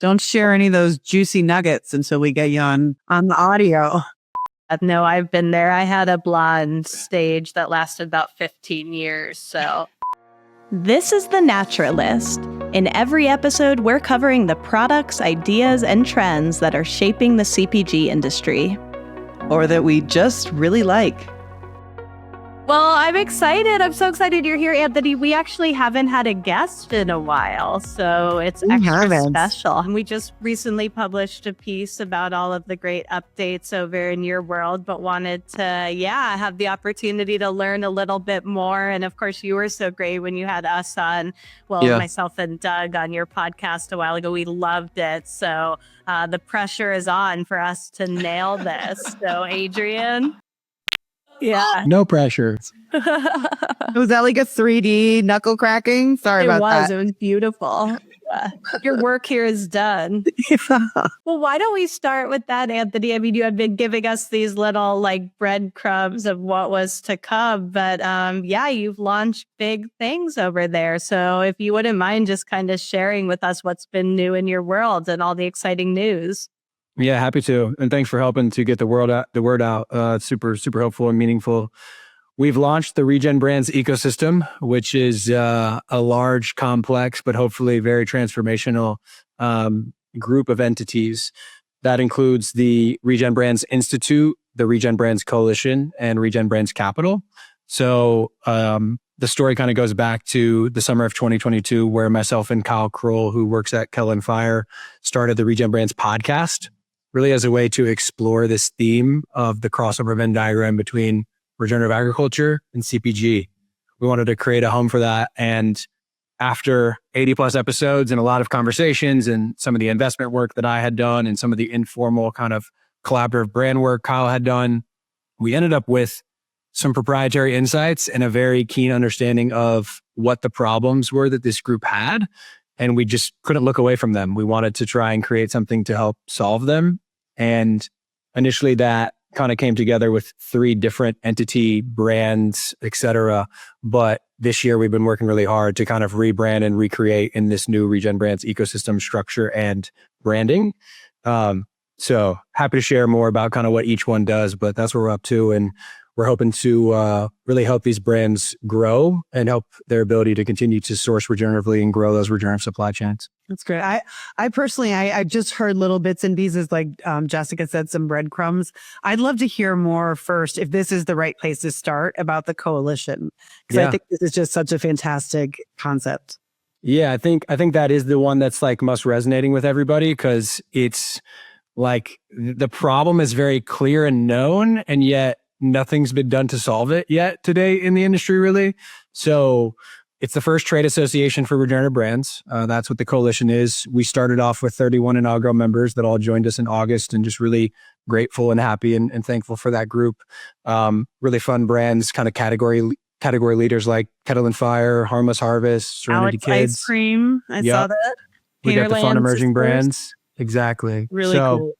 Don't share any of those juicy nuggets until we get you on the audio. No, I've been there. I had a blonde stage that lasted about 15 years. So this is The Naturalist. In every episode, we're covering the products, ideas, and trends that are shaping the CPG industry. Or that we just really like. Well, I'm excited. I'm so excited you're here, Anthony. We actually haven't had a guest in a while, so it's extra special. And we just recently published a piece about all of the great updates over in your world, but wanted to, have the opportunity to learn a little bit more. And of course, you were so great when you had us on, myself and Doug on your podcast a while ago. We loved it. So the pressure is on for us to nail this. So, Adrienne. Yeah. No pressure. Was that like a 3D knuckle cracking? Sorry about that. It was beautiful. Your work here is done. Well, why don't we start with that, Anthony? I mean, you had been giving us these little like breadcrumbs of what was to come, but you've launched big things over there. So if you wouldn't mind just kind of sharing with us what's been new in your world and all the exciting news. Yeah, happy to. And thanks for helping to get the word out. Super, super helpful and meaningful. We've launched the ReGen Brands ecosystem, which is a large, complex, but hopefully very transformational group of entities. That includes the ReGen Brands Institute, the ReGen Brands Coalition, and ReGen Brands Capital. So the story kind of goes back to the summer of 2022, where myself and Kyle Kroll, who works at Kell & Fire, started the ReGen Brands podcast, really as a way to explore this theme of the crossover Venn diagram between regenerative agriculture and CPG. We wanted to create a home for that. And after 80 plus episodes and a lot of conversations and some of the investment work that I had done and some of the informal kind of collaborative brand work Kyle had done, we ended up with some proprietary insights and a very keen understanding of what the problems were that this group had. And we just couldn't look away from them. We wanted to try and create something to help solve them. And initially that kind of came together with 3 different entity brands, et cetera. But this year we've been working really hard to kind of rebrand and recreate in this new ReGen Brands ecosystem structure and branding. So happy to share more about kind of what each one does, but that's what we're up to. And we're hoping to really help these brands grow and help their ability to continue to source regeneratively and grow those regenerative supply chains. That's great. I personally, I just heard little bits and pieces, like Jessica said, some breadcrumbs. I'd love to hear more first, if this is the right place to start, about the coalition, because I think this is just such a fantastic concept. Yeah, I think that is the one that's like most resonating with everybody, because it's like the problem is very clear and known, and yet nothing's been done to solve it yet today in the industry, really. So it's the first trade association for regenerative brands. That's what the coalition is. We started off with 31 inaugural members that all joined us in August, and just really grateful and happy and thankful for that group. Really fun brands, kind of category leaders like Kettle and Fire, Harmless Harvest, Serenity Alex Kids. Ice Cream. I saw that. We got the fun emerging brands. Exactly. Really cool.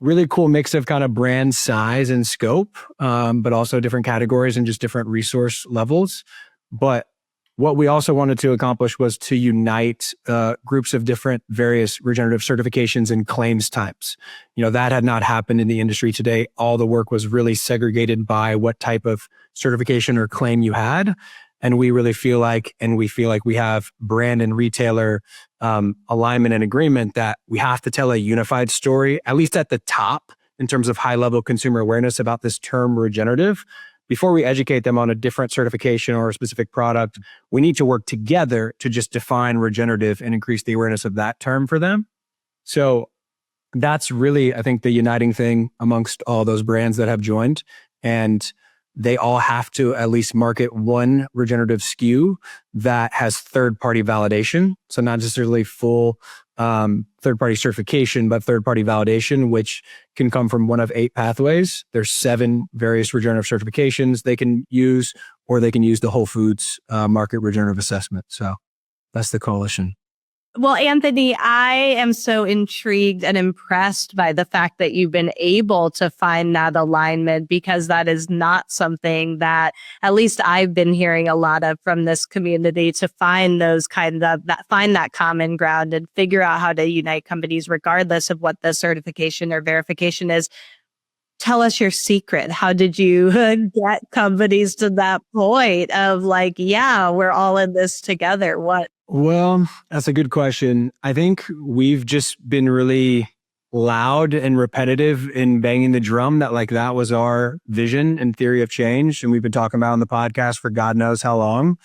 Really cool mix of kind of brand size and scope, but also different categories and just different resource levels. But what we also wanted to accomplish was to unite groups of different various regenerative certifications and claims types. You know, that had not happened in the industry today. All the work was really segregated by what type of certification or claim you had. And we really feel like, we have brand and retailer alignment and agreement that we have to tell a unified story, at least at the top, in terms of high level consumer awareness about this term regenerative. Before we educate them on a different certification or a specific product, we need to work together to just define regenerative and increase the awareness of that term for them. So that's really, I think, the uniting thing amongst all those brands that have joined. And they all have to at least market one regenerative SKU that has third-party validation. So not necessarily full third-party certification, but third-party validation, which can come from one of 8 pathways. There's 7 various regenerative certifications they can use, or they can use the Whole Foods market regenerative assessment. So that's the coalition. Well, Anthony, I am so intrigued and impressed by the fact that you've been able to find that alignment, because that is not something that at least I've been hearing a lot of from this community, to find those find that common ground and figure out how to unite companies regardless of what the certification or verification is. Tell us your secret. How did you get companies to that point of like, yeah, we're all in this together? What? Well, that's a good question. I think we've just been really loud and repetitive in banging the drum that like that was our vision and theory of change. And we've been talking about on the podcast for God knows how long.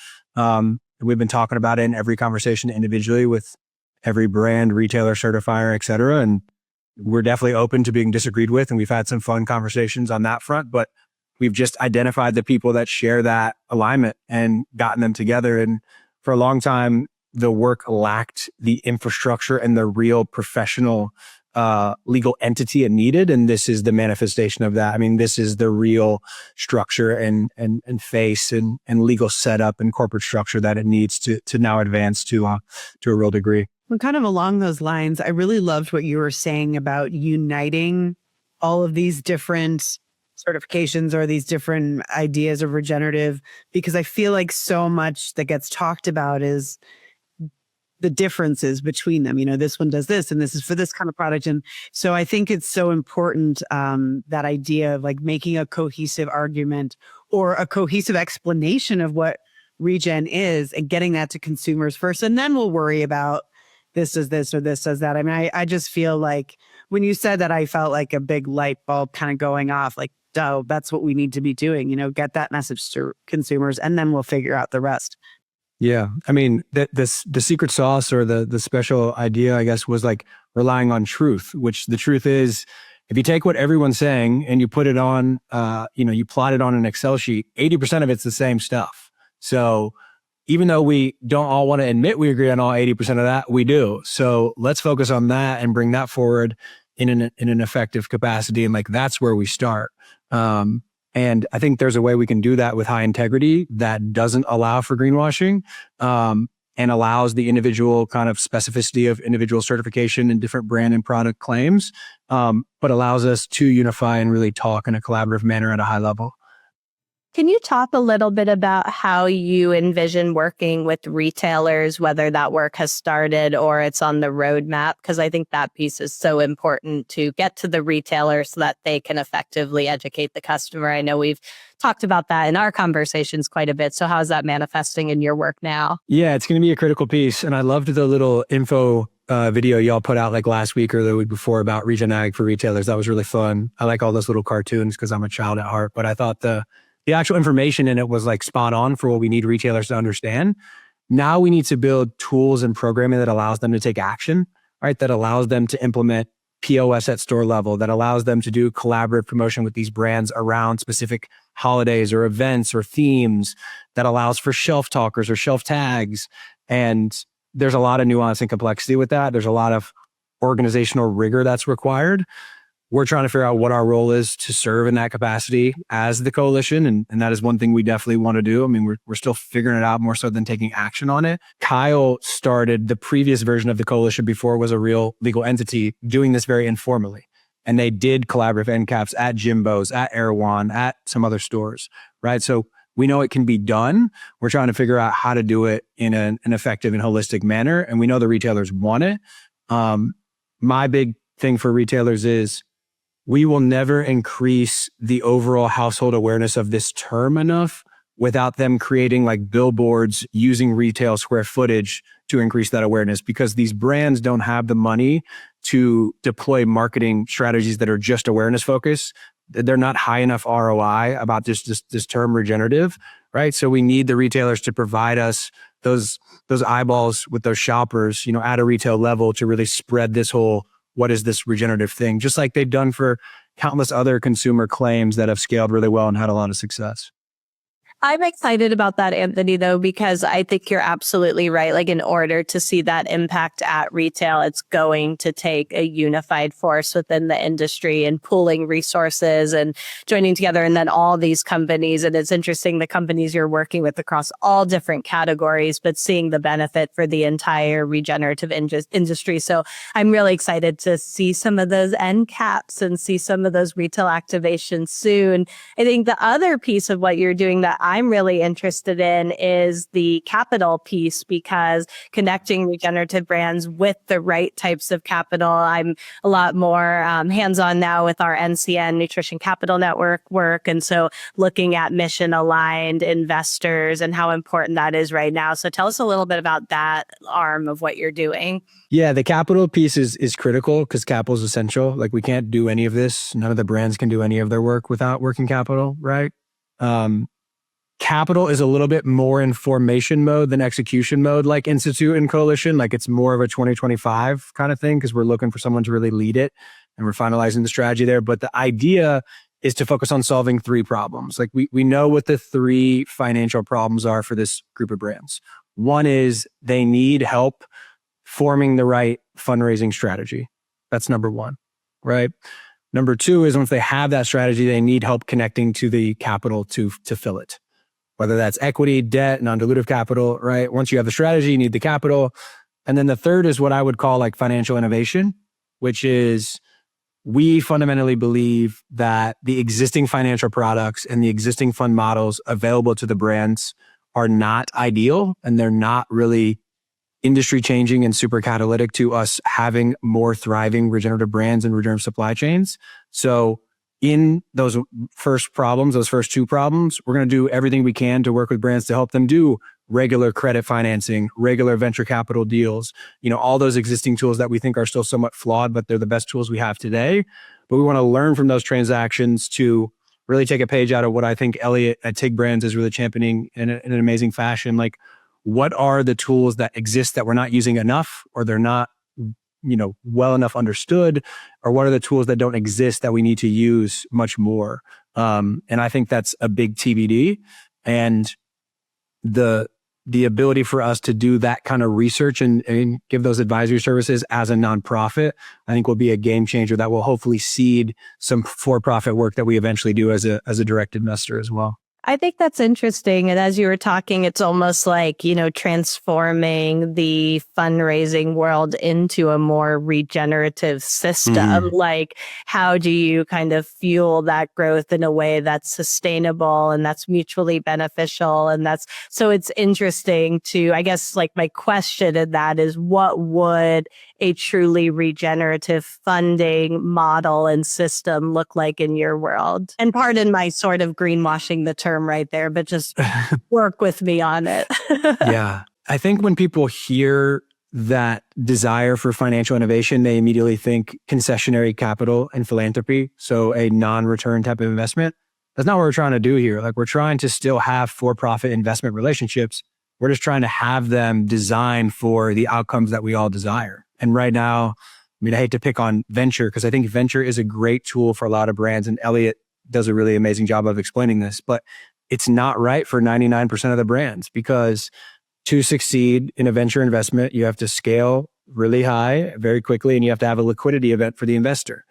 We've been talking about it in every conversation individually with every brand, retailer, certifier, et cetera. And we're definitely open to being disagreed with. And we've had some fun conversations on that front, but we've just identified the people that share that alignment and gotten them together. And for a long time, the work lacked the infrastructure and the real professional legal entity it needed. And this is the manifestation of that. I mean, this is the real structure and face and legal setup and corporate structure that it needs to now advance to a real degree. Well, kind of along those lines, I really loved what you were saying about uniting all of these different certifications or these different ideas of regenerative, because I feel like so much that gets talked about is the differences between them. You know, this one does this and this is for this kind of product. And so I think it's so important, that idea of like making a cohesive argument or a cohesive explanation of what ReGen is and getting that to consumers first. And then we'll worry about this does this or this does that. I mean, I just feel like when you said that, I felt like a big light bulb kind of going off, like, oh, that's what we need to be doing, you know, get that message to consumers and then we'll figure out the rest. Yeah. I mean, the secret sauce or the special idea, I guess, was like relying on truth, which the truth is, if you take what everyone's saying and you put it on, you plot it on an Excel sheet, 80% of it's the same stuff. So even though we don't all want to admit we agree on all 80% of that, we do. So let's focus on that and bring that forward in an effective capacity. And like, that's where we start. And I think there's a way we can do that with high integrity that doesn't allow for greenwashing, and allows the individual kind of specificity of individual certification and different brand and product claims, but allows us to unify and really talk in a collaborative manner at a high level. Can you talk a little bit about how you envision working with retailers, whether that work has started or it's on the roadmap? Because I think that piece is so important to get to the retailer so that they can effectively educate the customer. I know we've talked about that in our conversations quite a bit. So how is that manifesting in your work now? Yeah, it's going to be a critical piece. And I loved the little info video y'all put out like last week or the week before about ReGen Ag for retailers. That was really fun. I like all those little cartoons because I'm a child at heart, but I thought the actual information in it was like spot on for what we need retailers to understand. Now we need to build tools and programming that allows them to take action, right? That allows them to implement POS at store level, that allows them to do collaborative promotion with these brands around specific holidays or events or themes, that allows for shelf talkers or shelf tags. And there's a lot of nuance and complexity with that. There's a lot of organizational rigor that's required. We're trying to figure out what our role is to serve in that capacity as the coalition. And that is one thing we definitely want to do. I mean, we're still figuring it out more so than taking action on it. Kyle started the previous version of the coalition before it was a real legal entity doing this very informally. And they did collaborative end caps at Jimbo's, at Erewhon, at some other stores, right? So we know it can be done. We're trying to figure out how to do it in an effective and holistic manner. And we know the retailers want it. My big thing for retailers is we will never increase the overall household awareness of this term enough without them creating like billboards using retail square footage to increase that awareness, because these brands don't have the money to deploy marketing strategies that are just awareness focused. They're not high enough ROI about this term regenerative, right? So we need the retailers to provide us those eyeballs with those shoppers, at a retail level to really spread this whole, what is this regenerative thing? Just like they've done for countless other consumer claims that have scaled really well and had a lot of success. I'm excited about that, Anthony, though, because I think you're absolutely right. Like, in order to see that impact at retail, it's going to take a unified force within the industry and pooling resources and joining together. And then all these companies, and it's interesting, the companies you're working with across all different categories, but seeing the benefit for the entire regenerative industry. So I'm really excited to see some of those end caps and see some of those retail activations soon. I think the other piece of what you're doing that I'm really interested in is the capital piece, because connecting regenerative brands with the right types of capital. I'm a lot more hands-on now with our NCN Nutrition Capital Network work. And so looking at mission-aligned investors and how important that is right now. So tell us a little bit about that arm of what you're doing. Yeah, the capital piece is critical because capital is essential. Like, we can't do any of this. None of the brands can do any of their work without working capital, right? Capital is a little bit more in formation mode than execution mode, like Institute and Coalition. Like, it's more of a 2025 kind of thing because we're looking for someone to really lead it, and we're finalizing the strategy there. But the idea is to focus on solving 3 problems. Like, we know what the 3 financial problems are for this group of brands. One is they need help forming the right fundraising strategy. That's number 1, right? Number 2 is once they have that strategy, they need help connecting to the capital to fill it. Whether that's equity, debt, non-dilutive capital, right? Once you have the strategy, you need the capital. And then the third is what I would call like financial innovation, which is we fundamentally believe that the existing financial products and the existing fund models available to the brands are not ideal, and they're not really industry changing and super catalytic to us having more thriving regenerative brands and regenerative supply chains. So in those first problems, those first 2 problems, we're going to do everything we can to work with brands to help them do regular credit financing, regular venture capital deals, all those existing tools that we think are still somewhat flawed, but they're the best tools we have today. But we want to learn from those transactions to really take a page out of what I think Elliot at TIG Brands is really championing in an amazing fashion. Like, what are the tools that exist that we're not using enough, or they're not well enough understood, or what are the tools that don't exist that we need to use much more? And I think that's a big TBD. And the ability for us to do that kind of research and give those advisory services as a nonprofit, I think will be a game changer that will hopefully seed some for-profit work that we eventually do as a direct investor as well. I think that's interesting. And as you were talking, it's almost like, transforming the fundraising world into a more regenerative system. Like, how do you kind of fuel that growth in a way that's sustainable and that's mutually beneficial? And so it's interesting I guess, like, my question in that is, what would a truly regenerative funding model and system look like in your world? And pardon my sort of greenwashing the term right there, but just work with me on it. Yeah. I think when people hear that desire for financial innovation, they immediately think concessionary capital and philanthropy. So a non-return type of investment. That's not what we're trying to do here. Like, we're trying to still have for-profit investment relationships. We're just trying to have them designed for the outcomes that we all desire. And right now, I hate to pick on venture because I think venture is a great tool for a lot of brands, and Elliot does a really amazing job of explaining this, but it's not right for 99% of the brands, because to succeed in a venture investment, you have to scale really high very quickly, and you have to have a liquidity event for the investor.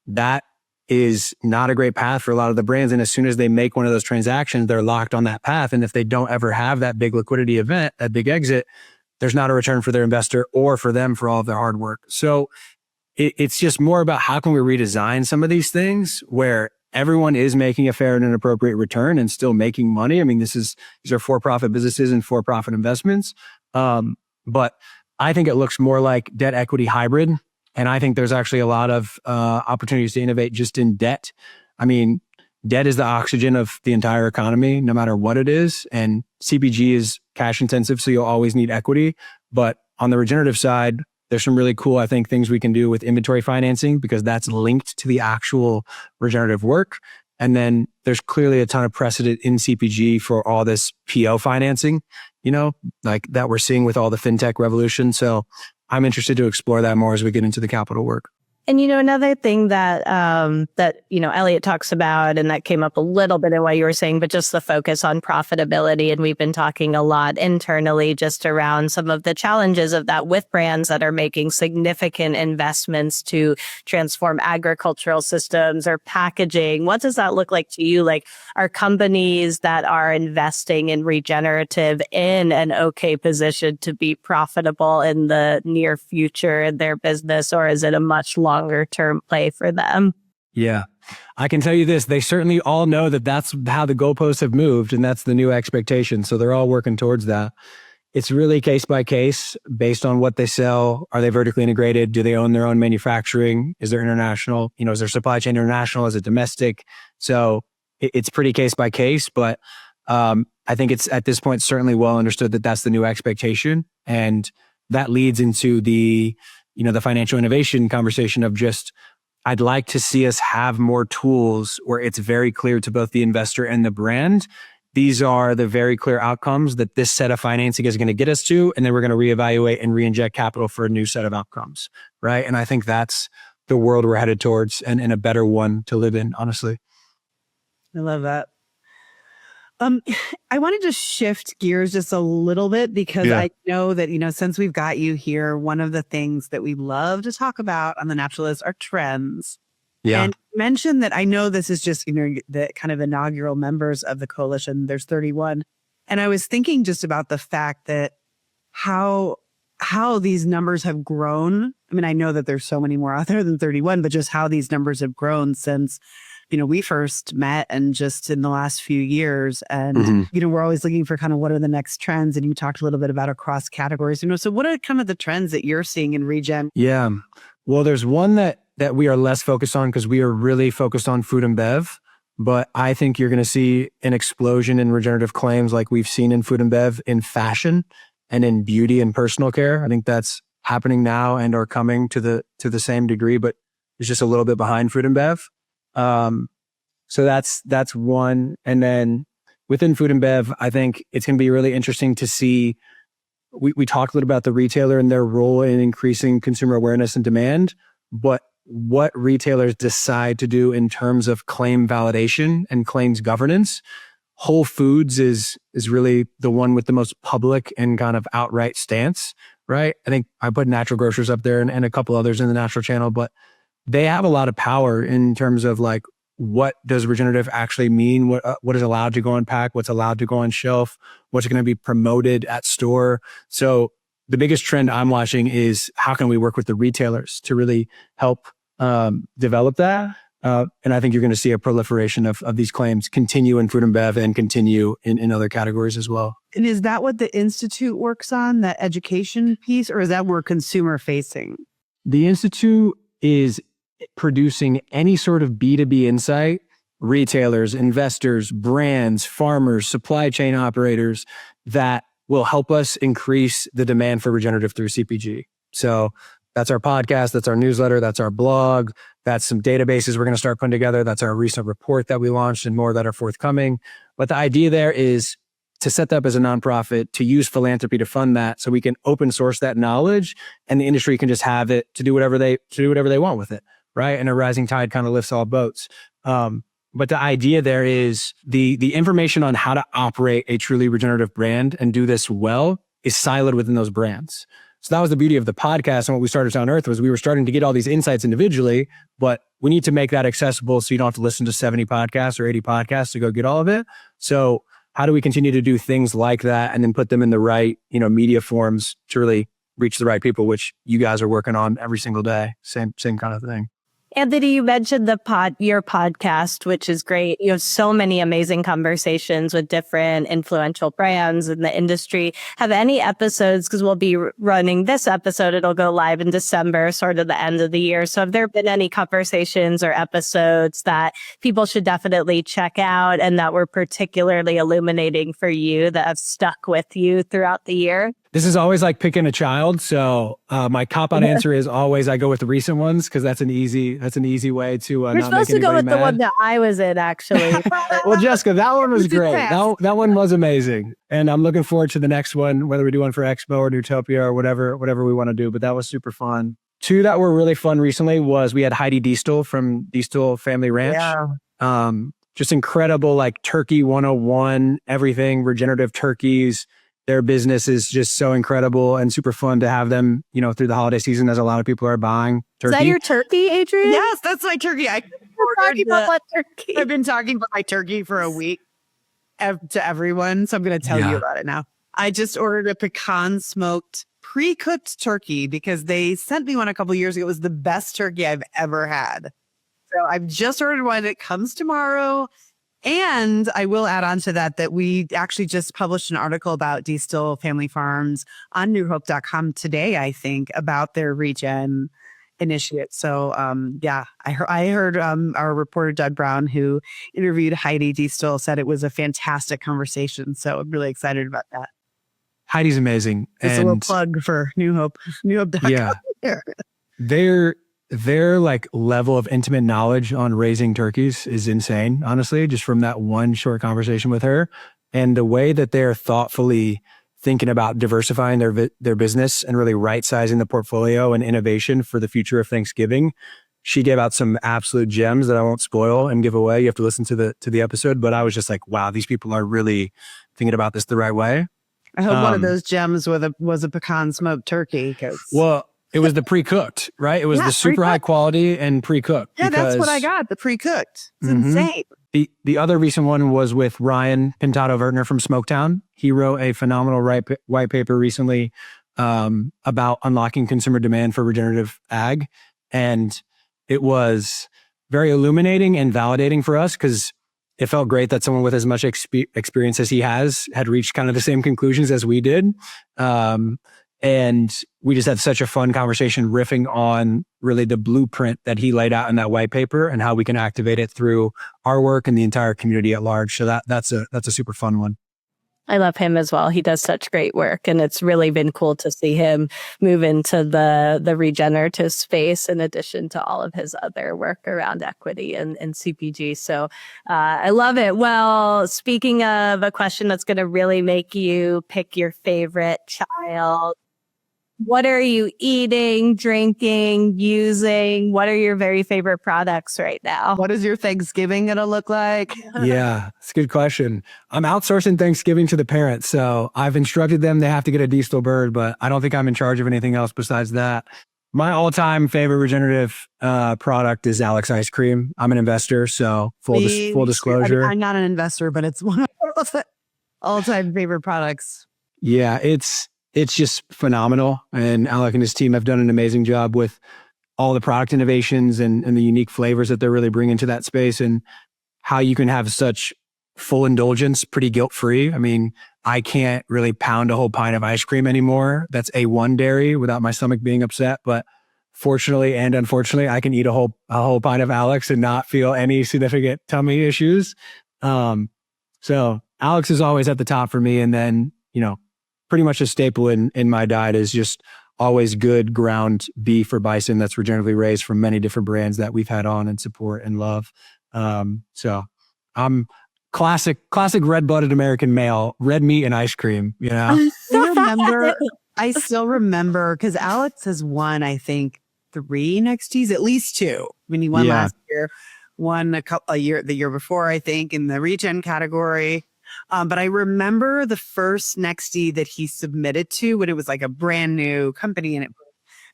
That is not a great path for a lot of the brands. And as soon as they make one of those transactions, they're locked on that path. And if they don't ever have that big liquidity event, that big exit, there's not a return for their investor or for them for all of their hard work. So it's just more about how can we redesign some of these things where everyone is making a fair and an appropriate return and still making money. These are for-profit businesses and for-profit investments. But I think it looks more like debt equity hybrid. And I think there's actually a lot of opportunities to innovate just in debt. Debt is the oxygen of the entire economy, no matter what it is. And CPG is cash intensive, so you'll always need equity. But on the regenerative side, there's some really cool, I think, things we can do with inventory financing, because that's linked to the actual regenerative work. And then there's clearly a ton of precedent in CPG for all this PO financing, like that we're seeing with all the fintech revolution. So I'm interested to explore that more as we get into the capital work. And, another thing that, Elliot talks about, and that came up a little bit in what you were saying, but just the focus on profitability. And we've been talking a lot internally just around some of the challenges of that with brands that are making significant investments to transform agricultural systems or packaging. What does that look like to you? Like, are companies that are investing in regenerative in an okay position to be profitable in the near future in their business, or is it a much longer term play for them? Yeah, I can tell you this. They certainly all know that that's how the goalposts have moved, and that's the new expectation. So they're all working towards that. It's really case by case based on what they sell. Are they vertically integrated? Do they own their own manufacturing? Is there international? Is their supply chain international? Is it domestic? So it's pretty case by case, but I think it's at this point certainly well understood that that's the new expectation. And that leads into the financial innovation conversation of just, I'd like to see us have more tools where it's very clear to both the investor and the brand. These are the very clear outcomes that this set of financing is going to get us to. And then we're going to reevaluate and reinject capital for a new set of outcomes. Right. And I think that's the world we're headed towards, and a better one to live in, honestly. I love that. I wanted to shift gears just a little bit because I know that, since we've got you here, one of the things that we love to talk about on The Naturalist are trends. Yeah. And mention that I know this is just, the kind of inaugural members of the coalition. There's 31. And I was thinking just about the fact that how these numbers have grown. I mean, I know that there's so many more out there than 31, but just how these numbers have grown since we first met and just in the last few years. And, we're always looking for kind of what are the next trends. And you talked a little bit about across categories, so what are kind of the trends that you're seeing in ReGen? Yeah. Well, there's one that we are less focused on because we are really focused on food and bev. But I think you're going to see an explosion in regenerative claims like we've seen in food and bev, in fashion and in beauty and personal care. I think that's happening now and are coming to the same degree, but it's just a little bit behind food and bev. So that's one. And then within food and bev, I think it's going to be really interesting to see, we talked a little about the retailer and their role in increasing consumer awareness and demand, but what retailers decide to do in terms of claim validation and claims governance. Whole Foods is really the one with the most public and kind of outright stance, right? I think I put Natural Grocers up there and a couple others in the natural channel, but they have a lot of power in terms of like, what does regenerative actually mean? What is allowed to go on pack? What's allowed to go on shelf? What's going to be promoted at store? So the biggest trend I'm watching is how can we work with the retailers to really help develop that? And I think you're going to see a proliferation of these claims continue in food and bev and continue in other categories as well. And is that what the Institute works on, that education piece, or is that more consumer facing? The Institute is producing any sort of B2B insight, retailers, investors, brands, farmers, supply chain operators that will help us increase the demand for regenerative through CPG. So that's our podcast, that's our newsletter, that's our blog, that's some databases we're going to start putting together. That's our recent report that we launched and more that are forthcoming. But the idea there is to set that up as a nonprofit, to use philanthropy to fund that so we can open source that knowledge and the industry can just have it to do whatever they want with it. Right. And a rising tide kind of lifts all boats. But the idea there is the information on how to operate a truly regenerative brand and do this well is siloed within those brands. So that was the beauty of the podcast. And what we started to unearth was we were starting to get all these insights individually, but we need to make that accessible so you don't have to listen to 70 podcasts or 80 podcasts to go get all of it. So how do we continue to do things like that and then put them in the right, media forms to really reach the right people, which you guys are working on every single day. Same kind of thing. Anthony, you mentioned your podcast, which is great. You have so many amazing conversations with different influential brands in the industry. Have any episodes, because we'll be running this episode, it'll go live in December, sort of the end of the year. So have there been any conversations or episodes that people should definitely check out and that were particularly illuminating for you that have stuck with you throughout the year? This is always like picking a child. So my cop-out answer is always I go with the recent ones because that's an easy way to You're not supposed make to go with mad. the one that I was in, actually. Well, Jessica, that one was great. That one was amazing. And I'm looking forward to the next one, whether we do one for Expo or Newtopia or whatever we want to do. But that was super fun. Two that were really fun recently was we had Heidi Diestel from Diestel Family Ranch. Just incredible, like turkey 101, everything, regenerative turkeys. Their business is just so incredible and super fun to have them, through the holiday season as a lot of people are buying turkey. Is that your turkey, Adrienne? Yes, that's my turkey. I've been talking about my turkey for a week to everyone, so I'm going to tell you about it now. I just ordered a pecan smoked pre-cooked turkey because they sent me one a couple of years ago. It was the best turkey I've ever had. So I've just ordered one. It comes tomorrow. And I will add on to that we actually just published an article about Diestel Family Farms on newhope.com today, I think, about their ReGen initiative. So, I heard our reporter, Doug Brown, who interviewed Heidi Diestel, said it was a fantastic conversation. So I'm really excited about that. Heidi's amazing. It's a little plug for New Hope, newhope.com. Yeah. Their like level of intimate knowledge on raising turkeys is insane, honestly, just from that one short conversation with her. And the way that they're thoughtfully thinking about diversifying their business and really right-sizing the portfolio and innovation for the future of Thanksgiving. She gave out some absolute gems that I won't spoil and give away. You have to listen to the episode, but I was just like, wow, these people are really thinking about this the right way. I hope one of those gems was a pecan smoked turkey. Well, it was the pre-cooked, right? It was the super high quality and pre-cooked. Yeah, that's what I got, the pre-cooked. It's insane. The other recent one was with Ryan Pintado-Vertner from Smoketown. He wrote a phenomenal white paper recently about unlocking consumer demand for regenerative ag. And it was very illuminating and validating for us because it felt great that someone with as much experience as he had reached kind of the same conclusions as we did. And we just had such a fun conversation riffing on really the blueprint that he laid out in that white paper and how we can activate it through our work and the entire community at large. So that's a super fun one. I love him as well. He does such great work, and it's really been cool to see him move into the regenerative space in addition to all of his other work around equity and CPG. So I love it. Well, speaking of a question that's going to really make you pick your favorite child, what are you eating, drinking, using? What are your very favorite products right now? What is your Thanksgiving going to look like? Yeah, it's a good question. I'm outsourcing Thanksgiving to the parents. So I've instructed them they have to get a Diestel bird, but I don't think I'm in charge of anything else besides that. My all-time favorite regenerative product is Alex Ice Cream. I'm an investor, so full disclosure. I'm not an investor, but it's one of the all-time favorite products. Yeah, it's just phenomenal. And Alec and his team have done an amazing job with all the product innovations and the unique flavors that they're really bringing to that space and how you can have such full indulgence, pretty guilt-free. I mean, I can't really pound a whole pint of ice cream anymore. That's A1 dairy without my stomach being upset. But fortunately and unfortunately, I can eat a whole pint of Alex and not feel any significant tummy issues. So Alex is always at the top for me. And then, pretty much a staple in my diet is just always good ground beef or bison that's regeneratively raised from many different brands that we've had on and support and love. So I'm classic red-blooded American male, red meat and ice cream, I still remember because Alex has won, I think, 3 Nexties, at least 2. I mean, he won last year, won the year before, I think, in the ReGen category. But I remember the first Nextie that he submitted to when it was like a brand new company and it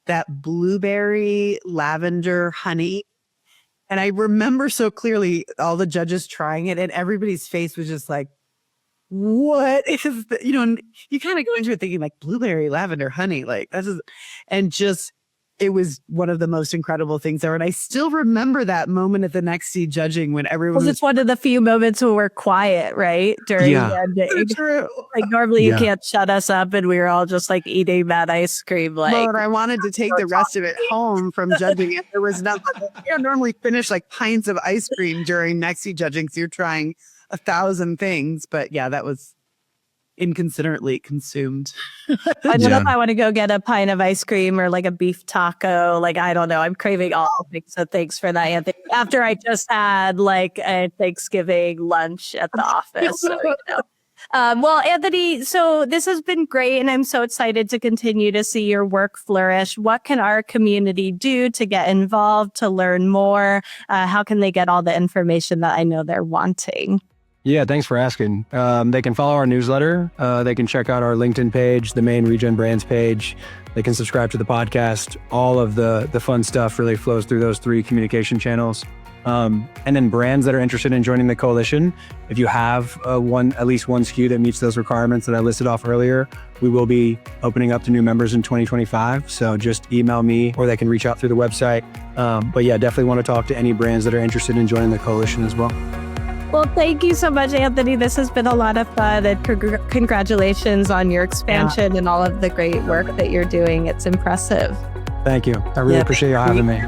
that blueberry lavender honey. And I remember so clearly all the judges trying it and everybody's face was just like, what is the, and you kind of go into it thinking like blueberry lavender honey, like this is, and just, it was one of the most incredible things ever. And I still remember that moment at the Nextie judging when everyone was... It's one of the few moments when we're quiet, right? During the ending. True. Like normally you can't shut us up and we were all just like eating that ice cream. Like, well, and I wanted to take the rest of it home from judging it. There was nothing. You normally finish like pints of ice cream during Nextie judging. So you're trying 1,000 things. But yeah, that was inconsiderately consumed. I don't know if I want to go get a pint of ice cream or like a beef taco. Like, I don't know. I'm craving all things. So thanks for that, Anthony. After I just had like a Thanksgiving lunch at the office. So, Well, Anthony, so this has been great, and I'm so excited to continue to see your work flourish. What can our community do to get involved, to learn more? How can they get all the information that I know they're wanting? Yeah, thanks for asking. They can follow our newsletter. They can check out our LinkedIn page, the main ReGen Brands page. They can subscribe to the podcast. All of the fun stuff really flows through those 3 communication channels. And then brands that are interested in joining the coalition, if you have at least one SKU that meets those requirements that I listed off earlier, we will be opening up to new members in 2025. So just email me, or they can reach out through the website. But yeah, definitely want to talk to any brands that are interested in joining the coalition as well. Well, thank you so much, Anthony. This has been a lot of fun, and congratulations on your expansion and all of the great work that you're doing. It's impressive. Thank you. I really appreciate you having me.